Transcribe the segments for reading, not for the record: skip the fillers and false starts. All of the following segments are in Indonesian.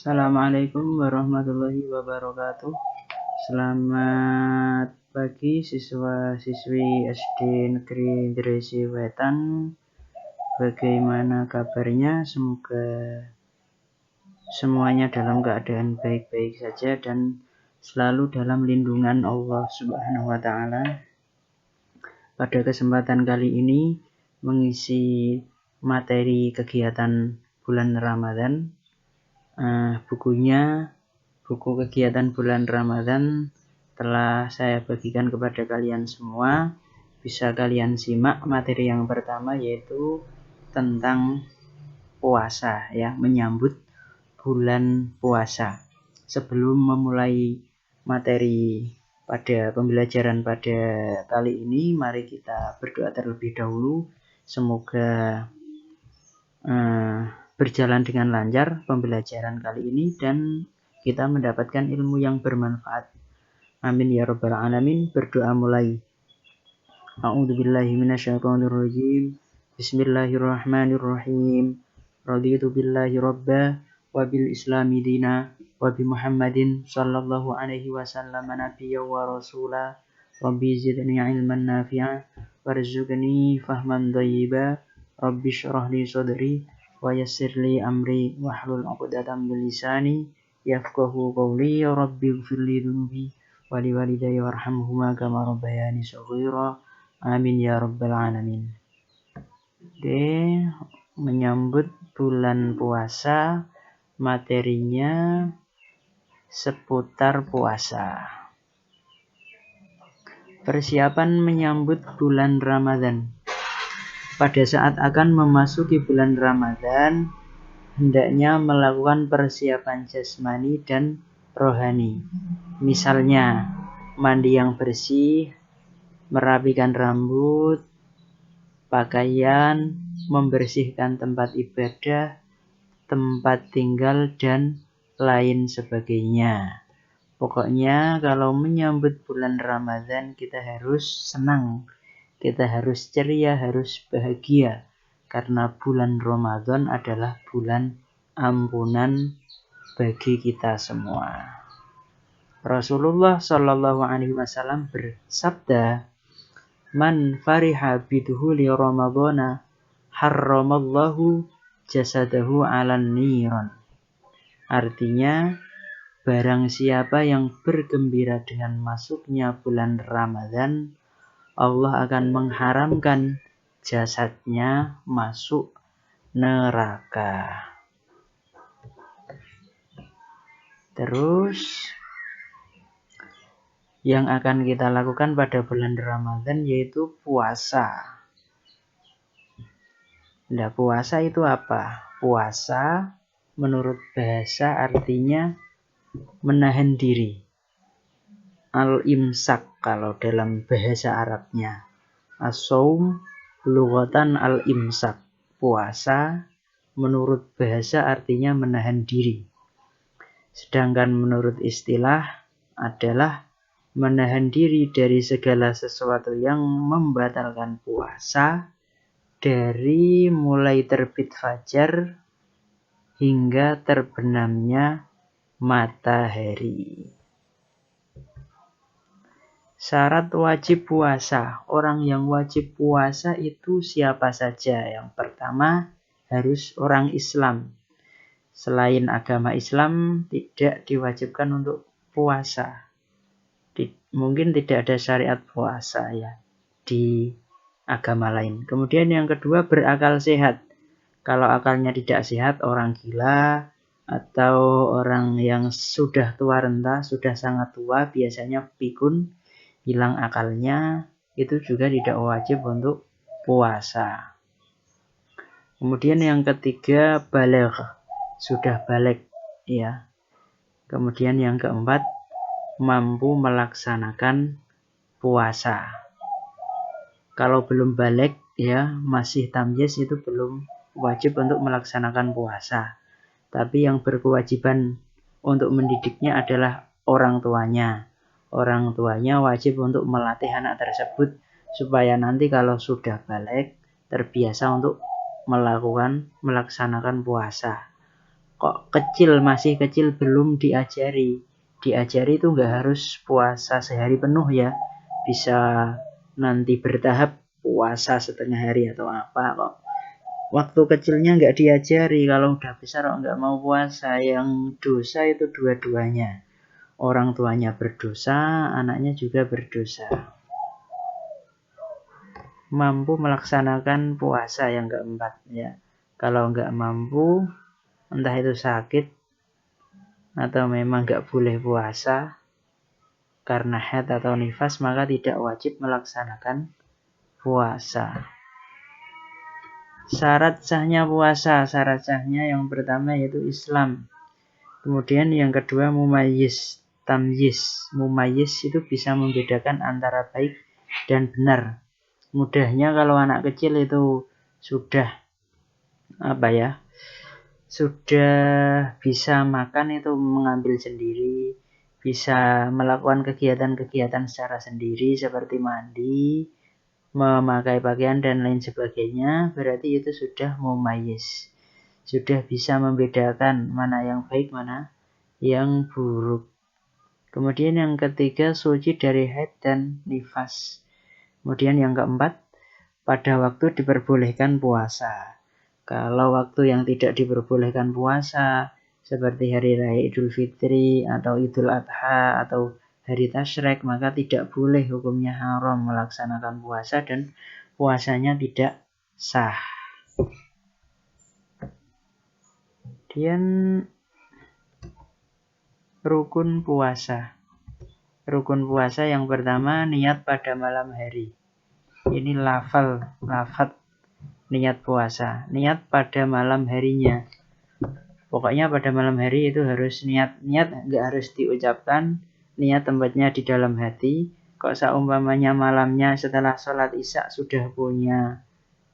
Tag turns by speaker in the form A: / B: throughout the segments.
A: Assalamualaikum warahmatullahi wabarakatuh. Selamat pagi siswa-siswi SD Negeri Dresi Wetan. Bagaimana kabarnya? Semoga semuanya dalam keadaan baik-baik saja dan selalu dalam lindungan Allah Subhanahu wa taala. Pada kesempatan kali ini mengisi materi kegiatan bulan Ramadan. Buku kegiatan bulan Ramadan telah saya bagikan kepada kalian semua. Bisa kalian simak materi yang pertama, yaitu tentang puasa, ya, menyambut bulan puasa. Sebelum memulai materi pada pembelajaran pada kali ini, mari kita berdoa terlebih dahulu. Semoga berjalan dengan lancar pembelajaran kali ini dan kita mendapatkan ilmu yang bermanfaat. Amin ya rabbal alamin. Berdoa mulai. A'udzubillahi minasyaitonirrajim. Bismillahirrahmanirrahim. Raditu billahi rabba wa bil islami dina wa bi Muhammadin sallallahu alaihi wasallam nabiyya wa rasula. Rabbi zidni ilman nafi'a warzuqni fahman thayyiba. Rabbi syrah li sadri wa yassir li amri wahlul 'uqdatam min lisani yafqahu qawli. Rabbi ighfirli dhunubi wa li walidayya warhamhuma kama rabbayani shaghira. Amin ya rabbal alamin. Oke, menyambut bulan puasa, materinya seputar puasa. Persiapan menyambut bulan Ramadan. Pada saat akan memasuki bulan Ramadan, hendaknya melakukan persiapan jasmani dan rohani. Misalnya, mandi yang bersih, merapikan rambut, pakaian, membersihkan tempat ibadah, tempat tinggal, dan lain sebagainya. Pokoknya kalau menyambut bulan Ramadan kita harus senang. Kita harus ceria, harus bahagia, karena bulan Ramadan adalah bulan ampunan bagi kita semua. Rasulullah Shallallahu Alaihi Wasallam bersabda, "Man fariha bidhuli Ramadana, harramallahu jasadahu 'alan niran." Artinya, barang siapa yang bergembira dengan masuknya bulan Ramadan, Allah akan mengharamkan jasadnya masuk neraka. Terus yang akan kita lakukan pada bulan Ramadan yaitu puasa. Nah, puasa itu apa? Puasa menurut bahasa artinya menahan diri. Al-imsak kalau dalam bahasa Arabnya. As-saum lughatan al-imsak. Puasa menurut bahasa artinya menahan diri. Sedangkan menurut istilah adalah menahan diri dari segala sesuatu yang membatalkan puasa, dari mulai terbit fajar hingga terbenamnya matahari. Syarat wajib puasa. Orang yang wajib puasa itu siapa saja? Yang pertama, harus orang Islam. Selain agama Islam tidak diwajibkan untuk puasa. Mungkin tidak ada syariat puasa ya di agama lain. Kemudian yang kedua, berakal sehat. Kalau akalnya tidak sehat, orang gila atau orang yang sudah tua renta, sudah sangat tua, biasanya pikun, hilang akalnya, itu juga tidak wajib untuk puasa. Kemudian yang ketiga, baligh, sudah balik ya. Kemudian yang keempat, mampu melaksanakan puasa. Kalau belum balik ya, masih tamyiz, itu belum wajib untuk melaksanakan puasa. Tapi yang berkewajiban untuk mendidiknya adalah orang tuanya. Orang tuanya wajib untuk melatih anak tersebut supaya nanti kalau sudah balik terbiasa untuk melaksanakan puasa. kok kecil, masih kecil, belum diajari. Diajari itu nggak harus puasa sehari penuh ya, bisa nanti bertahap puasa setengah hari atau apa kok. Waktu kecilnya nggak diajari, kalau udah besar kok nggak mau puasa. Yang dosa itu dua-duanya. Orang tuanya berdosa, anaknya juga berdosa. Mampu melaksanakan puasa yang keempat ya. Kalau nggak mampu, entah itu sakit atau memang nggak boleh puasa karena haid atau nifas, maka tidak wajib melaksanakan puasa. Syarat sahnya puasa, syarat sahnya yang pertama yaitu Islam. Kemudian yang kedua mumayyiz, tamyiz. Mumayyiz itu bisa membedakan antara baik dan benar. Mudahnya kalau anak kecil itu sudah sudah bisa makan, itu mengambil sendiri, bisa melakukan kegiatan-kegiatan secara sendiri seperti mandi, memakai pakaian dan lain sebagainya, berarti itu sudah mumayyiz. Sudah bisa membedakan mana yang baik, mana yang buruk. Kemudian yang ketiga suci dari haid dan nifas. Kemudian yang keempat, pada waktu diperbolehkan puasa. Kalau waktu yang tidak diperbolehkan puasa, seperti hari raya Idul Fitri atau Idul Adha atau hari Tasyrik, maka tidak boleh, hukumnya haram melaksanakan puasa dan puasanya tidak sah. Kemudian rukun puasa. Rukun puasa yang pertama, niat pada malam hari. Ini lafaz niat puasa. Niat pada malam harinya. Pokoknya pada malam hari itu harus niat nggak harus diucapkan. Niat tempatnya di dalam hati. Kok seumpamanya malamnya setelah sholat isya sudah punya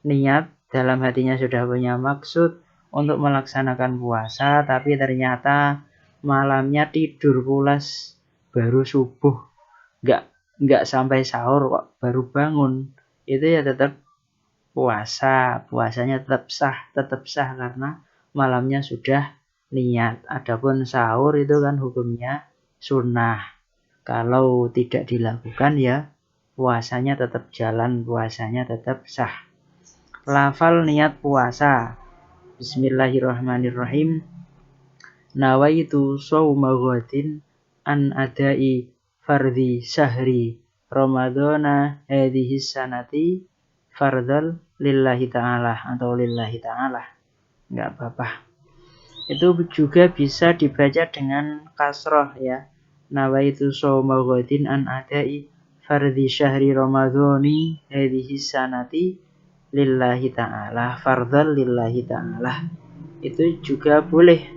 A: niat, dalam hatinya sudah punya maksud untuk melaksanakan puasa, tapi ternyata malamnya tidur pulas baru subuh, nggak sampai sahur kok baru bangun, itu ya tetap puasanya tetap sah karena malamnya sudah niat. Adapun sahur itu kan hukumnya sunnah, kalau tidak dilakukan ya puasanya tetap jalan, puasanya tetap sah. Lafal niat puasa. Bismillahirrahmanirrahim. Nawaitu shauma ghadin an adai fardhi syahri Ramadhana hadhihi sanati fardhal lillahi ta'ala atau lillahi ta'ala. Enggak apa-apa. Itu juga bisa dibaca dengan kasroh ya. Nawaitu shauma ghadin an adai fardhi syahri Ramadhani hadhihi sanati lillahi ta'ala, fardhal lillahi ta'ala. Itu juga boleh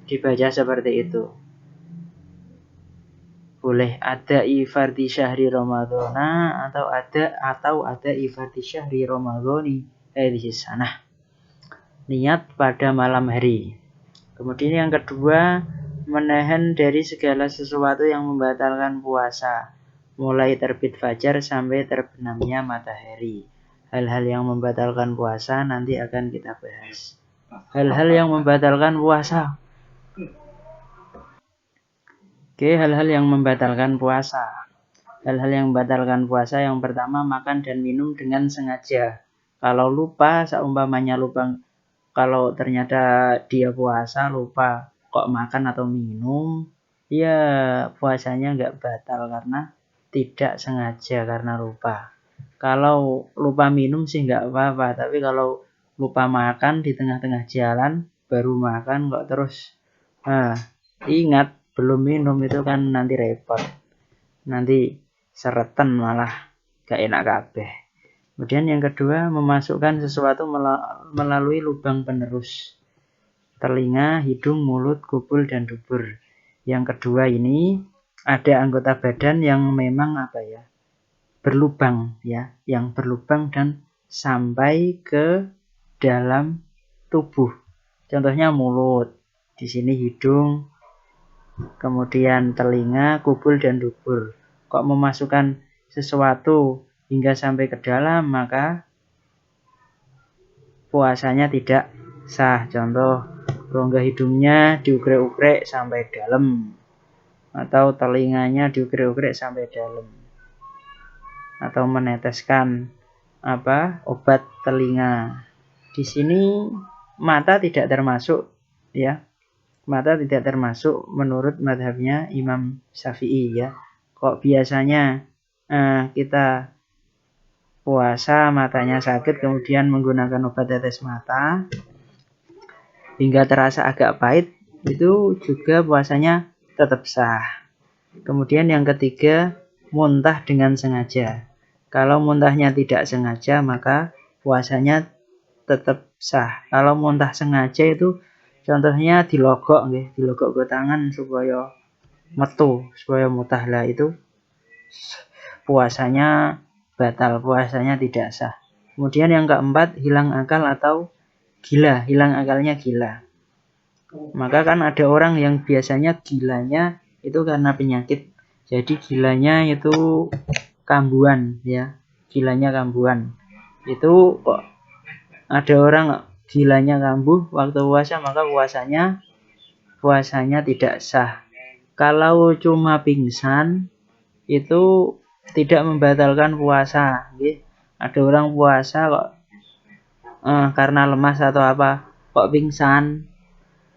A: dibaca seperti itu. Boleh ada fardhi syahri Ramadhana atau ada fardhi syahri Ramadhani hadhihi sanah. Niat pada malam hari. Kemudian yang kedua, menahan dari segala sesuatu yang membatalkan puasa, mulai terbit fajar sampai terbenamnya matahari. Hal-hal yang membatalkan puasa nanti akan kita bahas. Hal-hal yang membatalkan puasa. Oke, hal-hal yang membatalkan puasa. Hal-hal yang membatalkan puasa yang pertama, makan dan minum dengan sengaja. Kalau lupa, seumpamanya lupa, kalau ternyata dia puasa lupa kok makan atau minum, ya puasanya nggak batal karena tidak sengaja, karena lupa. Kalau lupa minum sih nggak apa-apa, tapi kalau lupa makan di tengah-tengah jalan, baru makan kok terus ingat belum minum, itu kan nanti repot, nanti seretan malah gak enak kabeh. Kemudian yang kedua, memasukkan sesuatu melalui lubang penerus, telinga, hidung, mulut, kubul, dan dubur. Yang kedua ini ada anggota badan yang memang berlubang ya, yang berlubang dan sampai ke dalam tubuh. Contohnya mulut, di sini hidung, kemudian telinga, kubul, dan dubur. Kok memasukkan sesuatu hingga sampai ke dalam, maka puasanya tidak sah. Contoh rongga hidungnya diugrek-ugrek sampai dalam, atau telinganya diugrek-ugrek sampai dalam, atau meneteskan obat telinga. Di sini mata tidak termasuk, ya. Mata tidak termasuk menurut mazhabnya Imam Syafi'i, ya. Kok biasanya kita puasa matanya sakit kemudian menggunakan obat tetes mata hingga terasa agak pahit, itu juga puasanya tetap sah. Kemudian yang ketiga, muntah dengan sengaja. Kalau muntahnya tidak sengaja maka puasanya tetap sah. Kalau muntah sengaja itu contohnya dilogok ke tangan supaya metu, supaya muntah lah, itu puasanya batal, puasanya tidak sah. Kemudian yang keempat, hilang akal atau gila, hilang akalnya gila. Maka kan ada orang yang biasanya gilanya itu karena penyakit. Jadi gilanya itu kambuhan, ya. Gilanya kambuhan. Itu kok ada orang gilanya kambuh waktu puasa, maka puasanya tidak sah. Kalau cuma pingsan itu tidak membatalkan puasa, nggih. Ada orang puasa kok karena lemas atau apa kok pingsan,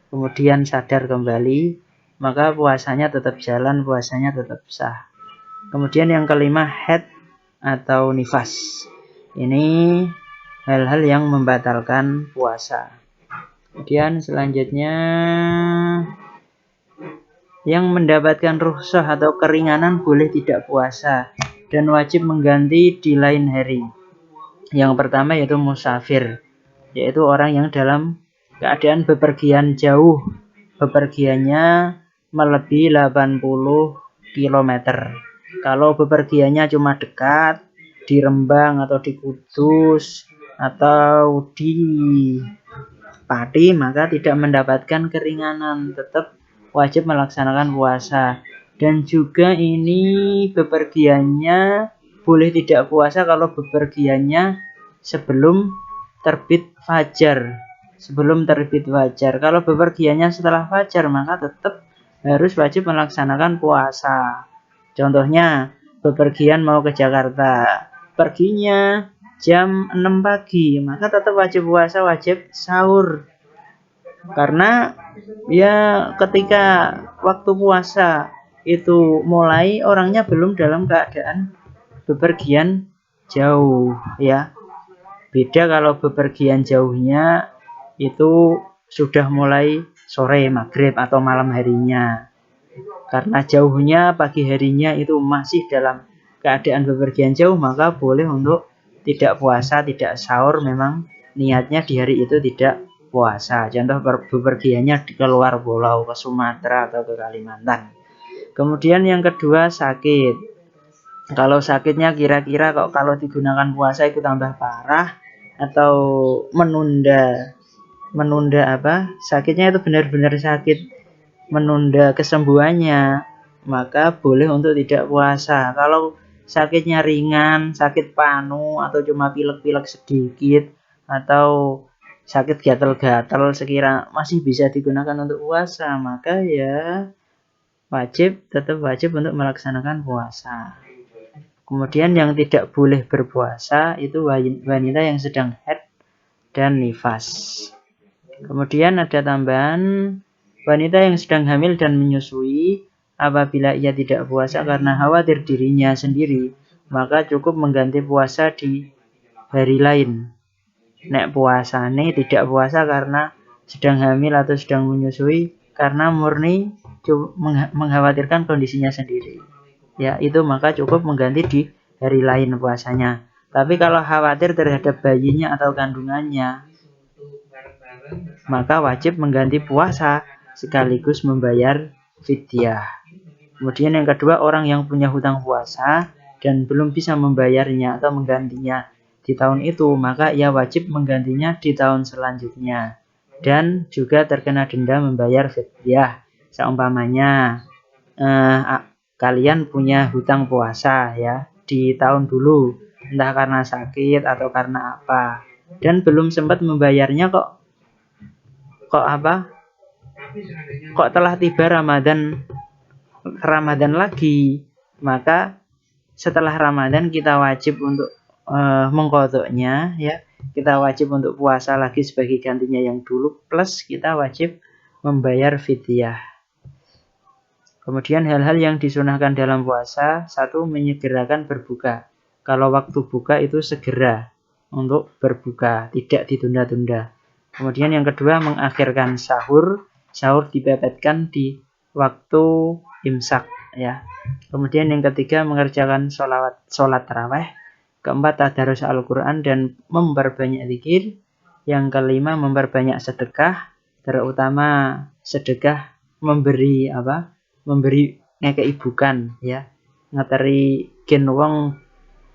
A: kemudian sadar kembali, maka puasanya tetap jalan, puasanya tetap sah. Kemudian yang kelima, haid atau nifas. Ini hal-hal yang membatalkan puasa. Kemudian selanjutnya, yang mendapatkan rukhsah atau keringanan boleh tidak puasa dan wajib mengganti di lain hari. Yang pertama yaitu musafir, yaitu orang yang dalam keadaan bepergian jauh, bepergiannya melebihi 80 km. Kalau bepergiannya cuma dekat di Rembang atau di Kudus atau di Pati, maka tidak mendapatkan keringanan, tetap wajib melaksanakan puasa. Dan juga ini bepergiannya boleh tidak puasa kalau bepergiannya sebelum terbit fajar. Sebelum terbit fajar. Kalau bepergiannya setelah fajar, maka tetap harus wajib melaksanakan puasa. Contohnya, bepergian mau ke Jakarta, perginya jam 6 pagi, maka tetap wajib puasa, wajib sahur. Karena ya ketika waktu puasa itu mulai, orangnya belum dalam keadaan bepergian jauh, ya. Beda kalau bepergian jauhnya itu sudah mulai sore, maghrib atau malam harinya. Karena jauhnya pagi harinya itu masih dalam keadaan bepergian jauh, maka boleh untuk tidak puasa, tidak sahur, memang niatnya di hari itu tidak puasa. Contoh bepergiannya di keluar pulau, ke Sumatera atau ke Kalimantan. Kemudian yang kedua, sakit. Kalau sakitnya kira-kira kok kalau digunakan puasa itu tambah parah atau menunda sakitnya itu benar-benar sakit, menunda kesembuhannya, maka boleh untuk tidak puasa. Kalau sakitnya ringan, sakit panu atau cuma pilek-pilek sedikit atau sakit gatal-gatal sekira masih bisa digunakan untuk puasa, maka ya tetap wajib untuk melaksanakan puasa. Kemudian yang tidak boleh berpuasa itu wanita yang sedang haid dan nifas. Kemudian ada tambahan, wanita yang sedang hamil dan menyusui, apabila ia tidak puasa karena khawatir dirinya sendiri, maka cukup mengganti puasa di hari lain. Nek puasane tidak puasa karena sedang hamil atau sedang menyusui, karena murni mengkhawatirkan kondisinya sendiri, ya, itu maka cukup mengganti di hari lain puasanya. Tapi kalau khawatir terhadap bayinya atau kandungannya, maka wajib mengganti puasa sekaligus membayar fidyah. Kemudian yang kedua, orang yang punya hutang puasa dan belum bisa membayarnya atau menggantinya di tahun itu, maka ia wajib menggantinya di tahun selanjutnya. Dan juga terkena denda membayar fidyah. Seumpamanya kalian punya hutang puasa, ya, di tahun dulu, entah karena sakit atau karena apa, dan belum sempat membayarnya kok kok telah tiba Ramadan lagi, maka setelah Ramadan kita wajib untuk mengqadhanya ya. Kita wajib untuk puasa lagi sebagai gantinya yang dulu, plus kita wajib membayar fidyah. Kemudian hal-hal yang disunahkan dalam puasa, satu, menyegerakan berbuka. Kalau waktu buka itu segera untuk berbuka, tidak ditunda-tunda. Kemudian yang kedua, mengakhirkan sahur. Sahur dipepetkan di waktu imsak ya. Kemudian yang ketiga, mengerjakan sholat tarawih. Keempat, tadarus Al-Quran dan memperbanyak zikir. Yang kelima, memperbanyak sedekah, terutama sedekah memberi ngekei bukan ya, ngeteri gen wong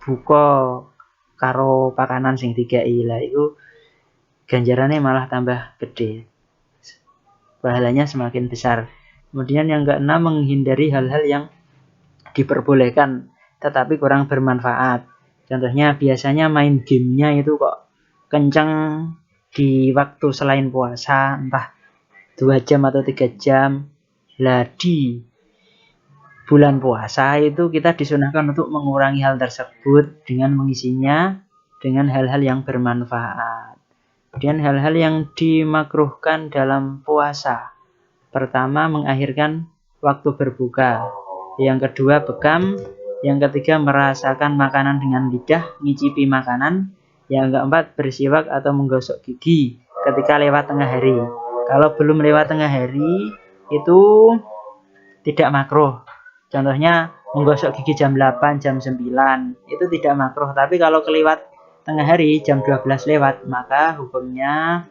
A: buka karo pakanan sing dikai lah, itu ganjarannya malah tambah gede, pahalanya semakin besar. Kemudian yang keenam, menghindari hal-hal yang diperbolehkan tetapi kurang bermanfaat. Contohnya biasanya main gamenya itu kok kencang di waktu selain puasa, entah 2 jam atau 3 jam. Lah di bulan puasa itu kita disunahkan untuk mengurangi hal tersebut dengan mengisinya dengan hal-hal yang bermanfaat. Kemudian hal-hal yang dimakruhkan dalam puasa. Pertama, mengakhirkan waktu berbuka. Yang kedua, bekam. Yang ketiga, merasakan makanan dengan lidah, ngicipi makanan. Yang keempat, bersiwak atau menggosok gigi ketika lewat tengah hari. Kalau belum lewat tengah hari, itu tidak makruh. Contohnya menggosok gigi jam 8, jam 9, itu tidak makruh. Tapi kalau kelewat tengah hari, jam 12 lewat, maka hukumnya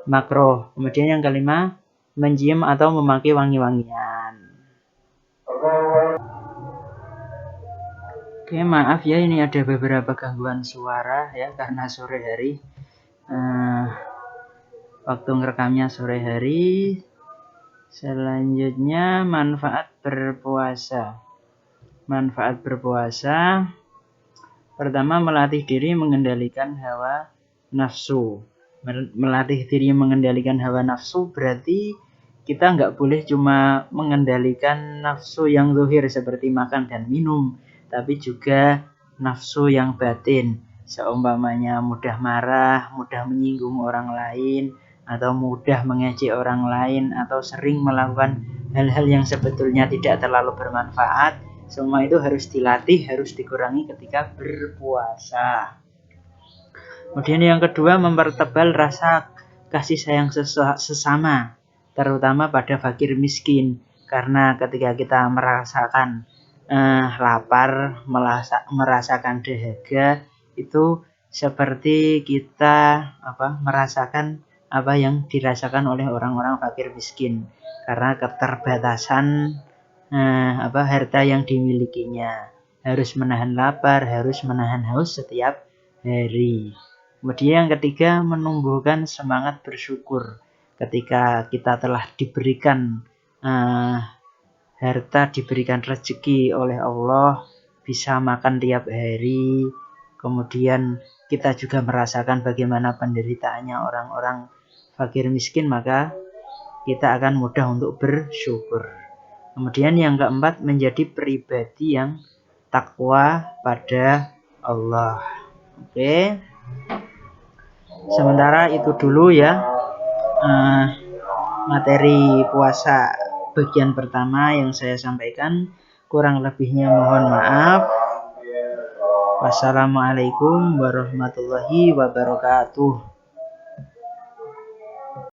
A: makruh. Kemudian yang kelima, mencium atau memakai wangi-wangian. Oke, maaf ya, ini ada beberapa gangguan suara ya, karena sore hari. Waktu ngerekamnya sore hari. Selanjutnya, manfaat berpuasa. Manfaat berpuasa, pertama, melatih diri mengendalikan hawa nafsu. Melatih diri mengendalikan hawa nafsu berarti kita nggak boleh cuma mengendalikan nafsu yang zahir seperti makan dan minum, tapi juga nafsu yang batin. Seumpamanya mudah marah, mudah menyinggung orang lain, atau mudah mengejek orang lain, atau sering melakukan hal-hal yang sebetulnya tidak terlalu bermanfaat. Semua itu harus dilatih, harus dikurangi ketika berpuasa. Kemudian yang kedua, mempertebal rasa kasih sayang sesama, terutama pada fakir miskin. Karena ketika kita merasakan lapar, merasakan dahaga, itu seperti kita merasakan apa yang dirasakan oleh orang-orang fakir miskin, karena keterbatasan harta yang dimilikinya. Harus menahan lapar, harus menahan haus setiap hari. Kemudian yang ketiga, menumbuhkan semangat bersyukur. Ketika kita telah diberikan harta, diberikan rezeki oleh Allah, bisa makan tiap hari, kemudian kita juga merasakan bagaimana penderitaannya orang-orang fakir miskin, maka kita akan mudah untuk bersyukur. Kemudian yang keempat, menjadi pribadi yang takwa pada Allah. Oke. Sementara itu dulu ya materi puasa bagian pertama yang saya sampaikan. Kurang lebihnya mohon maaf. Wassalamualaikum warahmatullahi wabarakatuh.